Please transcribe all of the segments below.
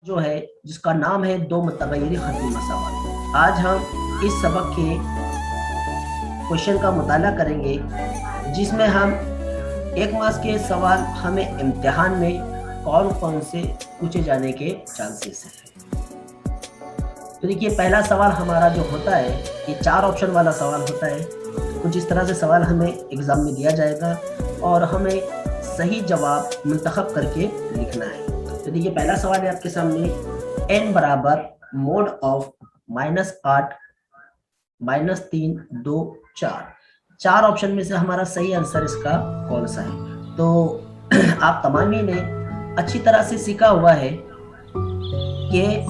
जो है जिसका नाम है दो मुतगय्यिर खत्मी मसावात। आज हम इस सबक के क्वेश्चन का मुताला करेंगे जिसमें हम एक मार्क्स के सवाल हमें इम्तिहान में कौन कौन से पूछे जाने के चांसेस हैं। तो देखिए पहला सवाल हमारा जो होता है ये 4 ऑप्शन वाला सवाल होता है। कुछ इस तरह से सवाल हमें एग्जाम में दिया जाएगा और हमें सही जवाब मुंतखब करके लिखना है। तो देखिए पहला सवाल है आपके सामने, n बराबर मोड ऑफ -8 -3 2 4। 4 ऑप्शन में से हमारा सही आंसर इसका कौन सा है। तो आप तमामी ने अच्छी तरह से सीखा हुआ है कि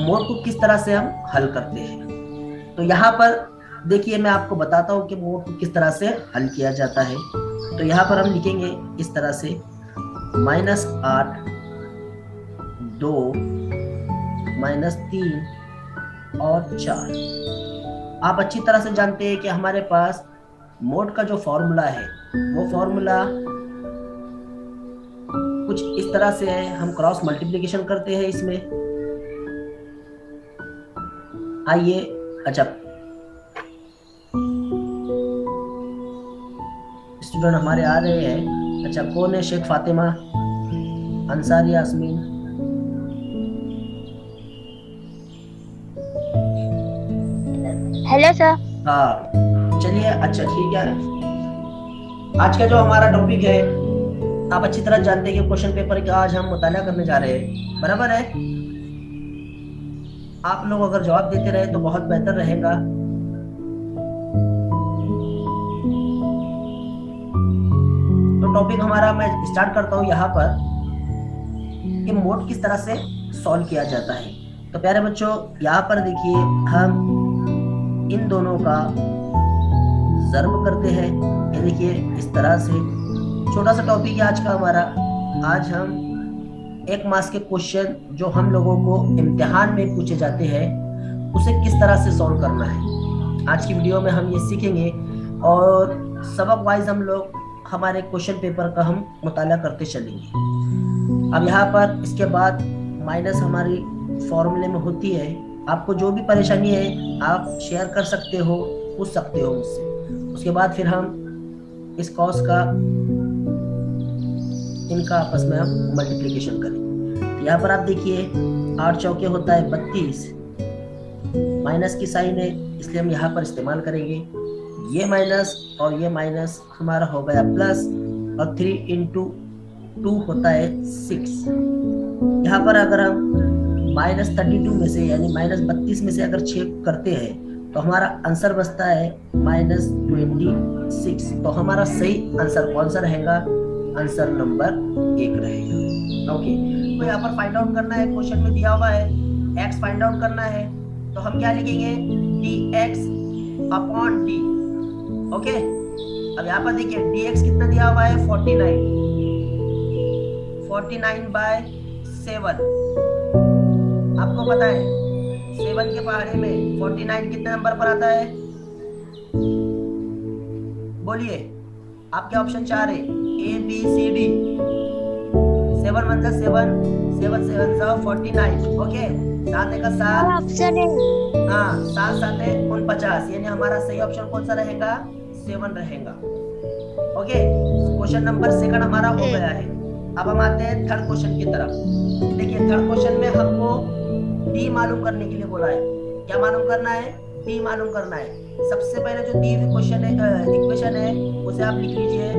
मोड को किस तरह से हम हल करते हैं। तो यहाँ पर देखिए मैं आपको बताता हूँ कि मोड को किस तरह से हल किया जाता है। तो यहाँ पर हम लिखेंगे इस तरह से -8 2 -3 और 4। आप अच्छी तरह से जानते हैं कि हमारे पास मोड का जो फॉर्मूला है वो फॉर्मूला कुछ इस तरह से है। हम क्रॉस मल्टीप्लिकेशन करते हैं इसमें। आइए अच्छा स्टूडेंट हमारे आ रहे हैं। अच्छा कौन है? शेख फातिमा, अंसारी यास्मीन। Hello sir. हाँ चलिए अच्छा ठीक है। आज का जो हमारा टॉपिक है आप अच्छी तरह जानते हैं कि क्वेश्चन पेपर का आज हम मुताला करने जा रहे हैं, बराबर है। आप लोग अगर जवाब देते रहे तो बहुत बेहतर रहेगा। तो टॉपिक हमारा मैं स्टार्ट करता हूँ यहाँ पर कि मोड किस तरह से सॉल्व किया जाता है। तो प्यारे बच्चों यहाँ पर देखिए हम इन दोनों का ज़र्ब करते हैं। ये देखिए इस तरह से छोटा सा टॉपिक है आज का हमारा। आज हम एक मार्क्स के क्वेश्चन जो हम लोगों को इम्तिहान में पूछे जाते हैं उसे किस तरह से सॉल्व करना है आज की वीडियो में हम ये सीखेंगे। और सबक वाइज हम लोग हमारे क्वेश्चन पेपर का हम मुताला करते चलेंगे। अब यहाँ पर इसके बाद माइनस हमारी फॉर्मूले में होती है। आपको जो भी परेशानी है आप शेयर कर सकते हो, पूछ सकते हो मुझसे। उसके बाद फिर हम इस कॉस का इनका आपस में हम मल्टीप्लिकेशन करेंगे। तो यहाँ पर आप देखिए 8 चौके होता है 32। माइनस की साइन है इसलिए हम यहाँ पर इस्तेमाल करेंगे। ये माइनस और ये माइनस हमारा हो गया प्लस, और 3 × 2 होता है 6। यहाँ पर अगर हम -32 में से यानी -32 में से अगर 6 करते हैं तो हमारा आंसर बचता है -26। तो हमारा सही आंसर कौन सा रहेगा? आंसर नंबर 1 रहेगा। ओके तो यहाँ पर फाइंड आउट करना है, क्वेश्चन में दिया हुआ है x फाइंड आउट करना है। तो हम क्या लिखेंगे? dx/d। ओके अब यहाँ पर देखिए dx कितना दिया हुआ है? 49/7। आपको पता है 7 के पहाड़े में 49 कितने नंबर पर आता है? बोलिए आपके ऑप्शन 4 है A B C D। 7 1 जा 7, 7 7 जा 49। ओके 7 का 7 ऑप्शन है। हाँ 7 7 है 49, यानी हमारा सही ऑप्शन कौन सा रहेगा? 7 रहेगा। ओके क्वेश्चन नंबर 2 हमारा हो गया है। अब हम आते हैं थर्ड क्वेश्चन की तरफ। देखिए थर्ड क्वेश्चन में हमको डी मालूम करने के लिए बोला है। क्या मालूम करना है? डी मालूम करना है। सबसे पहले जो दी हुई क्वेश्चन है इक्वेशन है उसे आप लिख लीजिए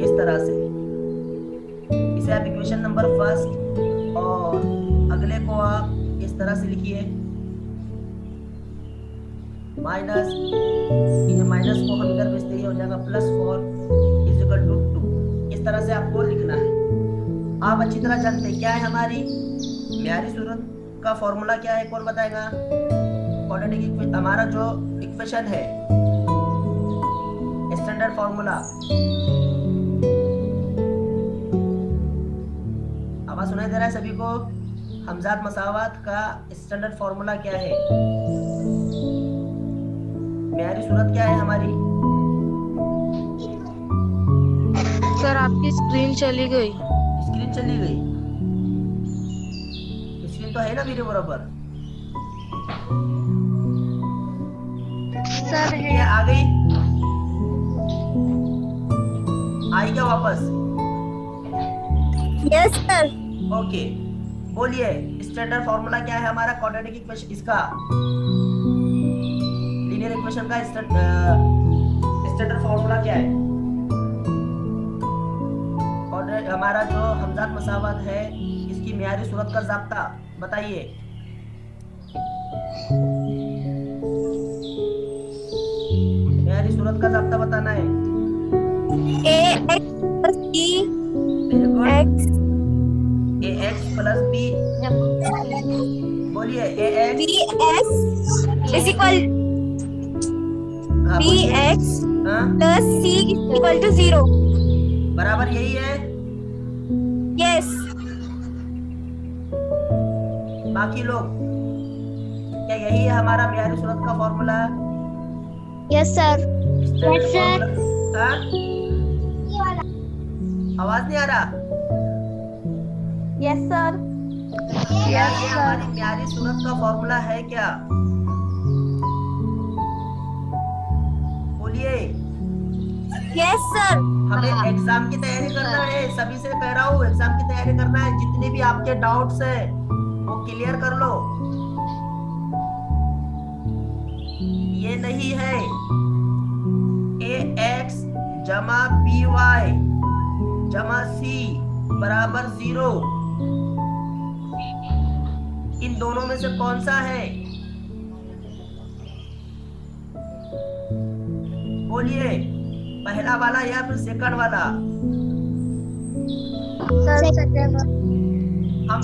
इस तरह से। इसे आप इक्वेशन नंबर 1 और अगले को आप इस तरह से लिखिए। माइनस, ये माइनस को हम इधर भेजते ही हो जाएगा +4 = 2। इस तरह से आपको लिखना है। आप अच्छी तरह जानते हैं क्या है हमारी म्यारी सूरत का फॉर्मूला क्या है? कौन बताएगा? क्वाड्रेटिक हमारा जो इक्वेशन है स्टैंडर्ड फॉर्मूला, आवाज सुनाई दे रहा है सभी को? हमजात मसावात का स्टैंडर्ड फॉर्मूला क्या है? म्यारी सूरत क्या है हमारी? सर आपकी स्क्रीन चली गई। स्क्रीन चली गई। स्क्रीन तो है ना मेरे बराबर? सर ये आ गई? आई क्या वापस? Yes sir. ओके, बोलिए स्टैंडर्ड फॉर्मूला क्या है हमारा क्वाड्रेटिक इक्वेशन, इसका लीनियर इक्वेशन का स्टैंडर्ड फॉर्मूला क्या है? हमारा जो हमजात मसावत है इसकी मियारी सूरत का ज़ाब्ता बताइए। मियारी सूरत का ज़ाब्ता बताना है। A X plus B very good. X A X plus B, बोलिए A X B X is equal B बोलिए। एक्स हाँ, plus C is equal to 0। बराबर यही है। यस। बाकी लोग क्या यही है हमारा मियारी सूरत का formula? Yes sir. Standard sir. Formula? हाँ? आवाज नहीं आ रहा? Yes sir. क्या ये हमारी मियारी सूरत का फॉर्मूला है क्या? बोलिए। Yes sir. हमें एग्जाम की तैयारी करना है, सभी से कह रहा हूँ एग्जाम की तैयारी करना है। जितने भी आपके डाउट्स है वो क्लियर कर लो। ये नहीं है ए एक्स जमा बी वाई जमा सी बराबर 0, इन दोनों में से कौन सा है? बोलिए, पहला वाला या फिर सेकंड वाला? हम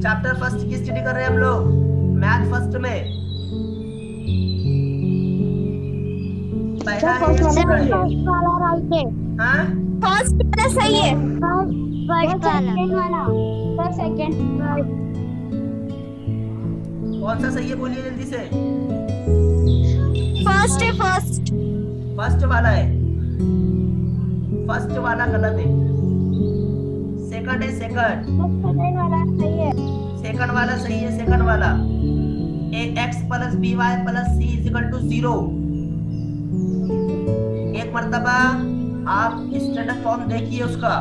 चैप्टर फर्स्ट की स्टडी कर रहे हैं हम लोग, मैथ फर्स्ट में। पहला है या सेकंड है? हाँ? फर्स्ट वाला सही है। कौन सा सही है बोलिए जल्दी से। फर्स्ट है फर्स्ट। फर्स्ट वाला है, फर्स्ट वाला गलत है। सेकंड है सेकंड। सेकंड वाला सही है, सेकंड वाला। A X plus B Y plus C is equal to 0। एक मर्तबा आप स्टैंडर्ड फॉर्म देखिए उसका।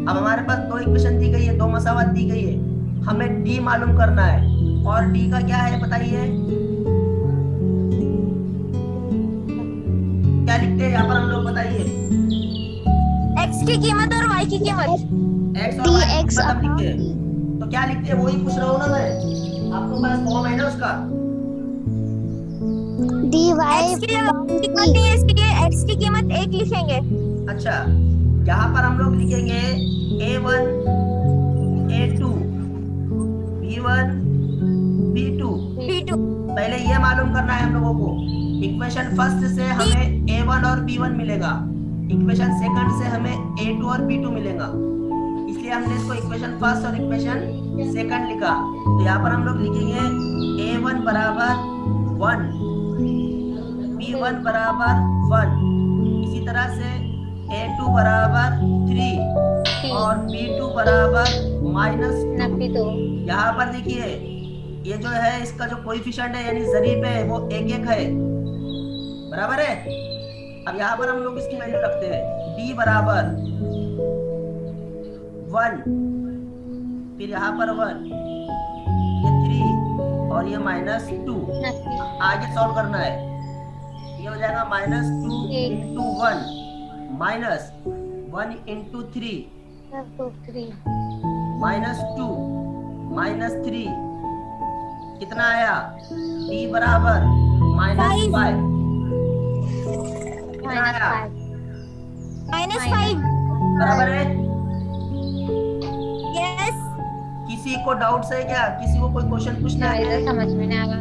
अब हमारे पास दो इक्वेशन दी गई है, दो मसावत दी गई है, हमें डी मालूम करना है। और डी का क्या है बताइए? क्या लिखते हैं यहाँ पर हम लोग बताइए? एक्स की कीमत और वाई की कीमत। एक्स और वाई की कीमत हम लिखते हैं, तो क्या लिखते हैं वही पूछ रहा हूँ ना मैं। आपको पास फॉर्म है ना उसका? dy कीमत नहीं है, इसलिए x की कीमत 1 लिखेंगे। अच्छा, यहाँ पर हम लोग लिखेंगे a1 a2 b1 b2। पहले ये मालूम करना है हम लोगों को, इक्वेशन फर्स्ट से हमें a1 और b1 मिलेगा, इक्वेशन सेकंड से हमें a2 और b2 मिलेगा, इसलिए हमने इसको इक्वेशन फर्स्ट और इक्वेशन सेकंड लिखा। तो यहाँ पर हम लोग लिखेंगे a1 बराबर 1, b1 बराबर 1, इसी तरह से a2 बराबर 3 और b2 बराबर -2। यहाँ पर देखिए ये जो है इसका जो कोएफिशिएंट है यानी ज़रीब है वो 1 है, बराबर है। अब यहाँ पर हम लोग इसकी वैल्यू रखते हैं, b बराबर 1, फिर यहाँ पर 1, ये 3 और ये -2। आगे सॉल्व करना है, ये हो जाएगा -2 इंटू 1 माइनस 1 इंटू 3 -2 -3 कितना आया? d बराबर -5 कितना आया? -5 बराबर है। यस। किसी को डाउट्स है क्या? किसी को कोई क्वेश्चन पूछना है? समझ में नहीं आया।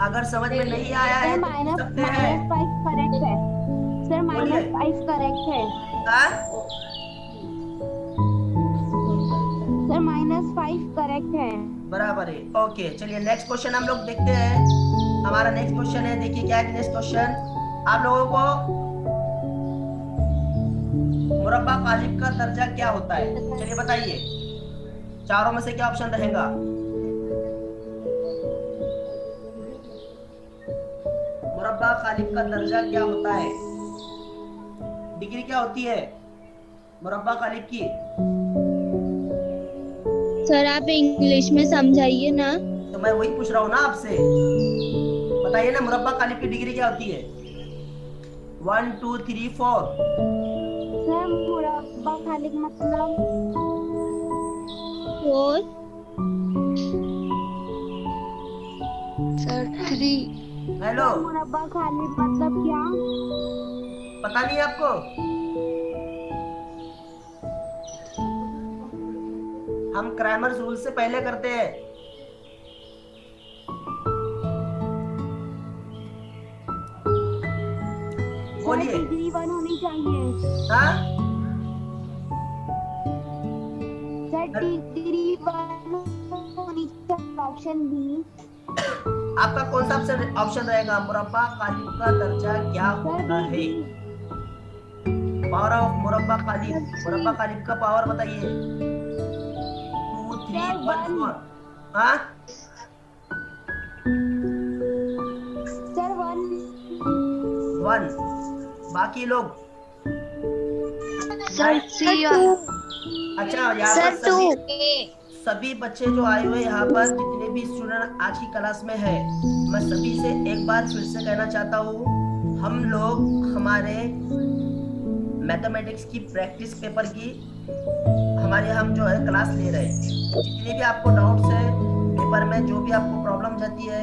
अगर समझ में नहीं आया है तो पूछ सकते हैं। -5 करेक्ट है सर, -5 करेक्ट है हाँ? सर, -5 करेक्ट है। बराबर है। ओके, चलिए नेक्स्ट क्वेश्चन हम लोग देखते हैं। हमारा नेक्स्ट क्वेश्चन है, देखिए क्या है नेक्स्ट क्वेश्चन। आप लोगों को मुरब्बा कालिब का दर्जा क्या होता है? चलिए बताइए, चारों में से क्या ऑप्शन रहेगा? मुरब्बा कालिब का दर्जा क्या होता है? डिग्री क्या होती है मुरब्बा कालिब की? सर आप इंग्लिश में समझाइए ना। तो मैं वही पूछ रहा हूँ ना आपसे, बताइए ना मुरब्बा कालिब की डिग्री क्या होती है? 1 2 3 4। सर मुरब्बा खालिक मतलब 4। सर 3। हेलो, मुरब्बा खालिक मतलब क्या? पता नहीं है आपको? हम क्रैमर रूल से पहले करते हैं। बोलिए। डिग्री 1 होनी चाहिए। हाँ, सर डिग्री 1 होनी चाहिए, ऑप्शन बी। आपका कौन सा ऑप्शन रहेगा? मुरब्बा कालिब का दर्जा क्या होता है? पावर ऑफ मुरब्बा कालिब, मुरब्बा कालिब का पावर बताइए। 2 3 1 4। हाँ सर 1। बाकी लोग? सर अच्छा, यहाँ पर सभी बच्चे जो आए हुए यहाँ पर, जितने भी स्टूडेंट आज की क्लास में है, मैं सभी से एक बार फिर से कहना चाहता हूँ, हम लोग हमारे मैथमेटिक्स की प्रैक्टिस पेपर की हमारे हम जो है क्लास ले रहे हैं। जितने भी आपको डाउट्स है पेपर में, जो भी आपको प्रॉब्लम जाती है,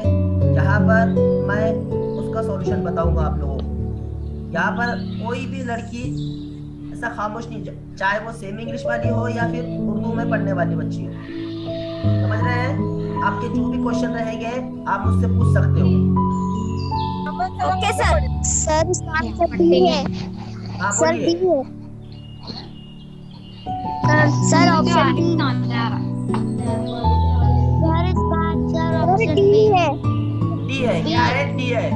यहाँ पर मैं उसका सॉल्यूशन बताऊंगा आप लोगों को। यहाँ पर कोई भी लड़की ऐसा खामोश नहीं, चाहे वो सेमी इंग्लिश वाली हो या फिर उर्दू में पढ़ने वाली बच्ची हो। समझ रहे हैं? आपके जो भी क्वेश्चन रहेंगे आप मुझसे पूछ सकते हो। Okay sir. सर डी है। हाँ सर बोलिए। डी है। Sir option D. सर इसका आंसर ऑप्शन डी है। डी है? क्या है? डी है।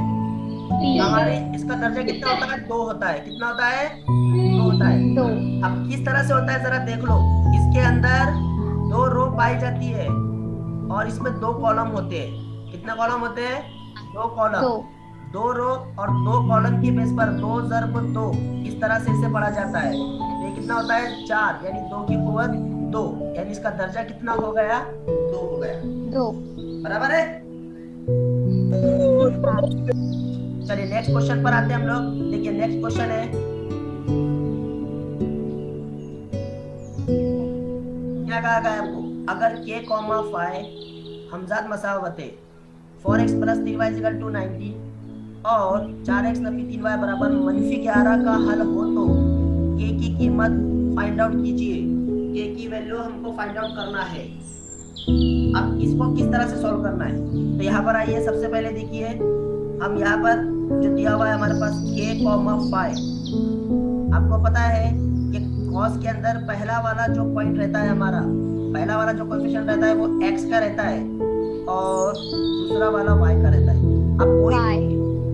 हमारे इसका दर्जा कितना होता है? 2 होता है। कितना होता है? 2 होता है। 2। अब किस तरह से होता है जरा देख लो। इसके अंदर 2 रो पाई जाती है और इसमें 2 कॉलम होते हैं। कितना कॉलम होते हैं? 2 कॉलम। 2 रो और 2 कॉलम की बेस पर 2 ज़र्ब 2 इस तरह से इसे पढ़ा जाता है। ये कितना होता है? 4, यानी 2 की कुव्वत 2, यानी इसका दर्जा कितना हो गया? 2 हो गया। 2 बराबर है? चलिए नेक्स्ट क्वेश्चन पर आते हैं हम लोग। देखिए नेक्स्ट क्वेश्चन है, क्या कहा गया आपको? अगर k, 5 हमजाद मसावते 4x + 3y = 90 और 4x - 3y = -11 का हल हो तो k की कीमत फाइंड आउट कीजिए। k की वैल्यू हमको फाइंड आउट करना है। अब इसको किस तरह से सॉल्व करना है? तो यहाँ पर आइए, सबसे पहले देखिए, हम यहाँ पर जो दिया हुआ है हमारे पास k, 5, आपको पता है कि cos के अंदर पहला वाला जो पॉइंट रहता है, हमारा पहला वाला जो कोएफिशिएंट रहता है वो x का रहता है और दूसरा वाला y का रहता है। अब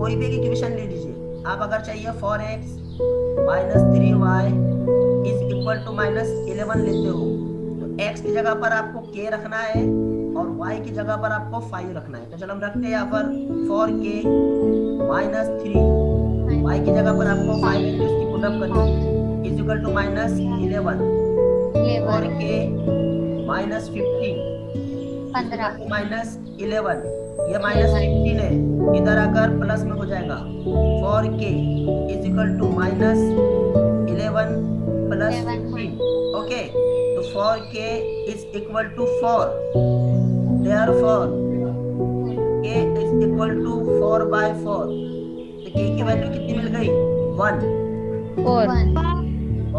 कोई भी इक्वेशन ले लीजिए आप। अगर चाहिए 4x - 3y = -11 लेते हो तो x की जगह पर आपको k रखना है और y की जगह पर आपको 5 रखना है। तो चलो हम रखते हैं यहाँ पर 4k - 3, y की जगह पर आपको 5 वैल्यू इसकी पुट अप करनी है = -11, 4k - 15 -11, ये -15 है, इधर आकर प्लस में हो जाएगा। 4k = -11 + 15। ओके, तो 4k = 4, therefore k = 4/4। तो k की वैल्यू कितनी मिल गई? 1। 4।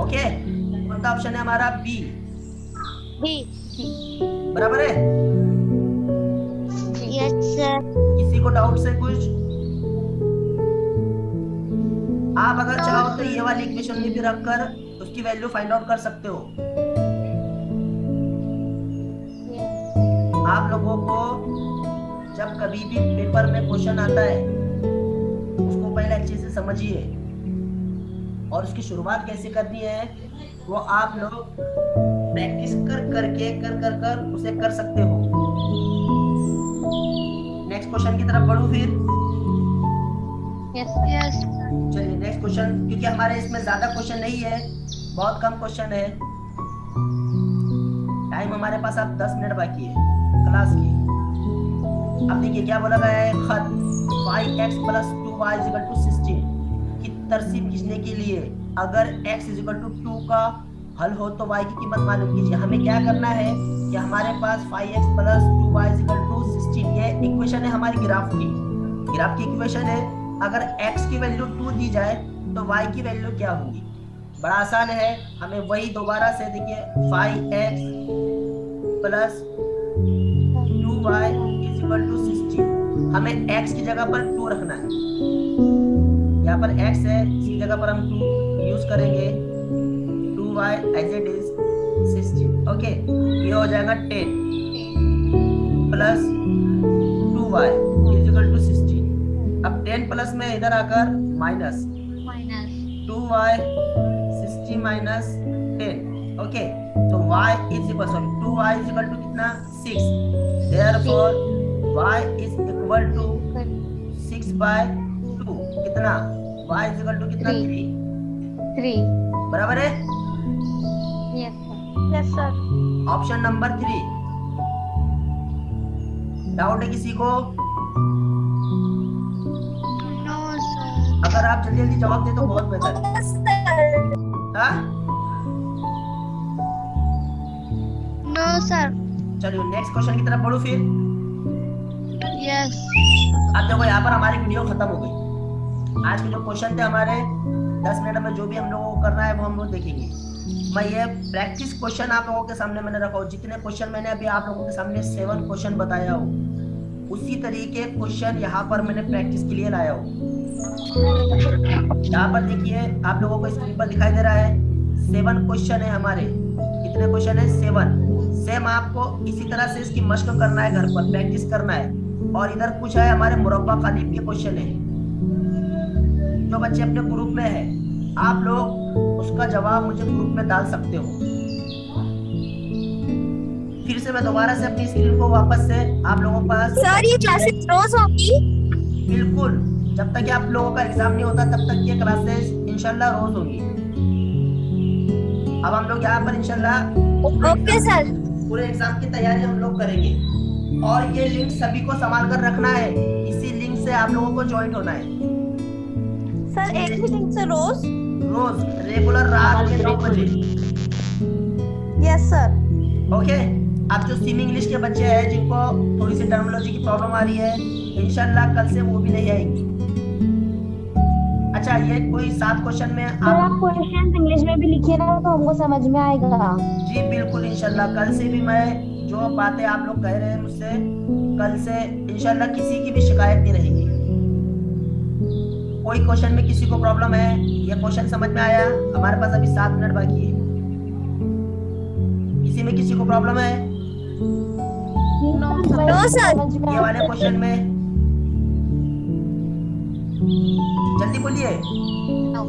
ओके, कौन सा ऑप्शन है हमारा? बी। बी। बराबर है? Yes sir. किसी को डाउट से कुछ? आप अगर चाहो तो ये वाली इक्वेशन में भी रखकर उसकी वैल्यू फाइंड आउट कर सकते हो। आप लोगों को जब कभी भी पेपर में क्वेश्चन आता है उसको पहले अच्छे से समझिए और उसकी शुरुआत कैसे करनी है वो आप लोग प्रैक्टिस कर उसे कर सकते हो। नेक्स्ट क्वेश्चन की तरफ बढ़ूं फिर। यस चलिए नेक्स्ट क्वेश्चन, क्योंकि हमारे इसमें ज्यादा क्वेश्चन नहीं है, बहुत कम क्वेश्चन है, टाइम हमारे पास अब 10 मिनट बाकी है क्लास की। अब देखिए क्या बोला गया है, खत 5x + 2y = 16 की तरसीब खींचने के लिए अगर x = 2 का हल हो तो y की कीमत मालूम कीजिए। हमें क्या करना है कि हमारे पास 5x + 2y = 16 ये इक्वेशन है हमारी ग्राफ की इक्वेशन है। अगर x की वैल्यू 2 दी जाए तो y की वैल्यू क्या होगी? बड़ा आसान है, हमें वही दोबारा से देखिए 5x + 2y = 16, हमें x की जगह पर 2 रखना है। यहाँ पर x है, इसकी जगह पर हम 2 यूज करेंगे, 2y as it is 16। Okay, ये हो जाएगा 10 + 2y = 16। अब 10 प्लस में इधर आकर माइनस 2y 16 - 10। ओके, तो y = 2y = कितना 6, therefore y = 6/2 कितना, y = कितना 3 बराबर है। Yes sir. Option number 3। Doubt है किसी को? अगर आप जल्दी जल्दी जवाब दे तो बहुत बेहतर है। हाँ? No sir. चलिए नेक्स्ट क्वेश्चन की तरफ बढ़ो फिर। यस अब देखो यहाँ पर हमारी वीडियो खत्म हो गई। आज के जो क्वेश्चन थे हमारे 10 मिनट में जो भी हम लोगों को करना है वो हम लोग देखेंगे। मैं ये प्रैक्टिस क्वेश्चन आप लोगों के सामने मैंने रखा हो, जितने क्वेश्चन मैंने अभी आप लोगों के सामने 7 क्वेश्चन बताया हो उसी तरीके क्वेश्चन यहाँ पर मैंने प्रैक्टिस के लिए लाया हो। यहाँ पर देखिए आप लोगों को स्क्रीन पर दिखाई दे रहा है 7 क्वेश्चन है हमारे। कितने क्वेश्चन है? 7। सेम आपको इसी तरह से इसकी मशक करना है, घर पर प्रैक्टिस करना है। और इधर कुछ है हमारे मुरब्बा कालिब के क्वेश्चन है, जो बच्चे अपने ग्रुप में है आप लोग उसका जवाब मुझे ग्रुप में डाल सकते हो। फिर से मैं दोबारा से अपनी स्क्रीन को वापस से आप लोगों के पास। सर ये क्लासेस रोज होगी? बिल्कुल, जब तक आप लोगों का एग्जाम नहीं होता तब तक ये क्लासेस इंशाल्लाह रोज होगी। अब हम लोग यहाँ पर इंशाल्लाह ओके सर। पूरे एग्जाम की तैयारी हम लोग करेंगे और ये लिंक सभी को संभाल कर रखना है। इसी लिंक से आप लोगों को ज्वाइन होना है सर। एक ही लिंक से रोज रेगुलर रात के 9 बजे। Yes sir. ओके, अब जो सिम इंग्लिश के बच्चे हैं जिनको थोड़ी सी टर्मिनोलॉजी की प्रॉब्लम आ रही है इंशाल्लाह कल से वो भी नहीं आएगी। अच्छा, ये कोई 7 क्वेश्चन में आप क्वेश्चन इंग्लिश में भी लिखिए ना तो हमको समझ में आएगा। जी बिल्कुल, इंशाल्लाह कल से भी मैं जो बातें आप लोग कह रहे हैं मुझसे, कल से इंशाल्लाह किसी की भी शिकायत नहीं रहेगी। कोई क्वेश्चन में किसी को प्रॉब्लम है, ये क्वेश्चन समझ में आया? हमारे पास अभी 7 मिनट बाकी है। किसी में किसी को प्रॉब्लम है? No sir. ये वाले क्वेश्चन में जल्दी बोलिए। नो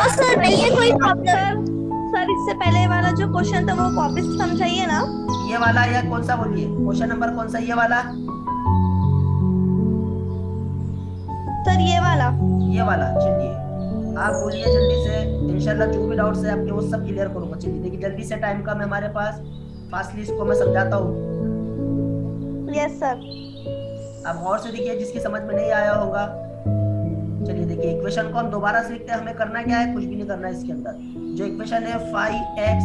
सर, नहीं है कोई प्रॉब्लम। सर इससे पहले वाला जो क्वेश्चन था वो कॉपी से समझाइए ना। ये वाला या कौन सा बोलिए? क्वेश्चन नंबर कौन सा? ये वाला? सर ये वाला चलिए आप बोलिए जल्दी से। इंशाल्लाह जो भी डाउट्स है आपके वो सब क्लियर करूंगा। चलिए देखिए जल्दी से, टाइम कम है हमारे पास, फास्टली इसको मैं समझाता हूँ। Yes sir. अब गौर से देखिए जिसकी समझ में नहीं आया होगा। चलिए देखिए इक्वेशन को हम दोबारा से लिखते हैं। हमें करना क्या है? कुछ भी नहीं करना है। इसके अंदर जो इक्वेशन है 5x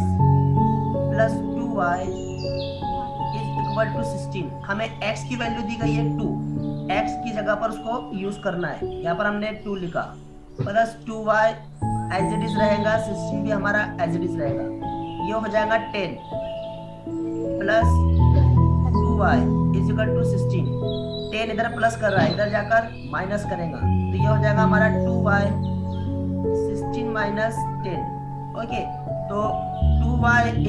+ 2y = 16, हमें x की वैल्यू दी गई है 2, x की जगह पर उसको यूज करना है। यहाँ पर हमने 2 लिखा, plus 2y as it is रहेगा, 16 भी हमारा एज इट इज रहेगा। ये हो जाएगा 10 + 2y = 16। 10 इधर प्लस कर रहा है, इधर जाकर माइनस करेगा तो ये हो जाएगा हमारा 2y 16 - 10। ओके, तो 2y =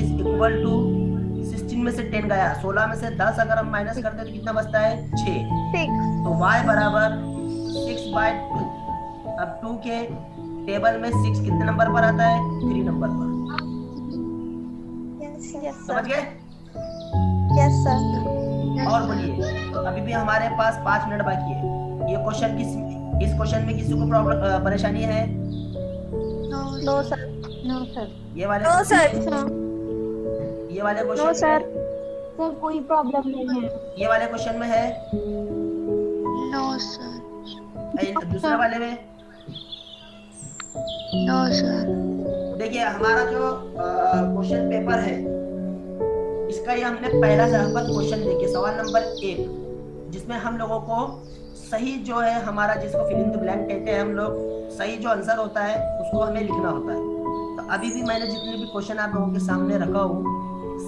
16 में से 10 गया, 16 में से 10 अगर हम माइनस करते हैं तो कितना बचता है? 6। तो y = 6/2। अब 2 के टेबल में 6 कितने नंबर पर आता है? 3 नंबर पर। यस समझ सर। गए? Yes sir. और बोलिए, अभी भी हमारे पास 5 मिनट बाकी है। ये क्वेश्चन इस क्वेश्चन में किसी को प्रॉब्लम परेशानी है? No sir. No sir. ये वाले नो सर। ये वाले नो क्वेश्चन सर। में, सर कोई प्रॉब्लम नहीं है। ये वाले क्वेश्चन में है? No sir. दूसरे वाले में? No sir. देखिए, हमारा जो क्वेश्चन पेपर है, इसका ये हमने पहला सैंपल क्वेश्चन देखिए, सवाल नंबर 1, जिसमें हम लोगों को सही जो है हमारा, जिसको फिल इन द ब्लैंक कहते हैं हम लोग, सही जो आंसर होता है उसको हमें लिखना होता है। तो अभी भी मैंने जितने भी क्वेश्चन आप लोगों के सामने रखा हूँ,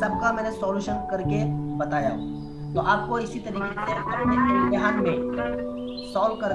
सबका मैंने सॉल्यूशन करके बताया हूँ। तो आपको इसी तरीके से अपने इम्तिहान में सॉल्व कर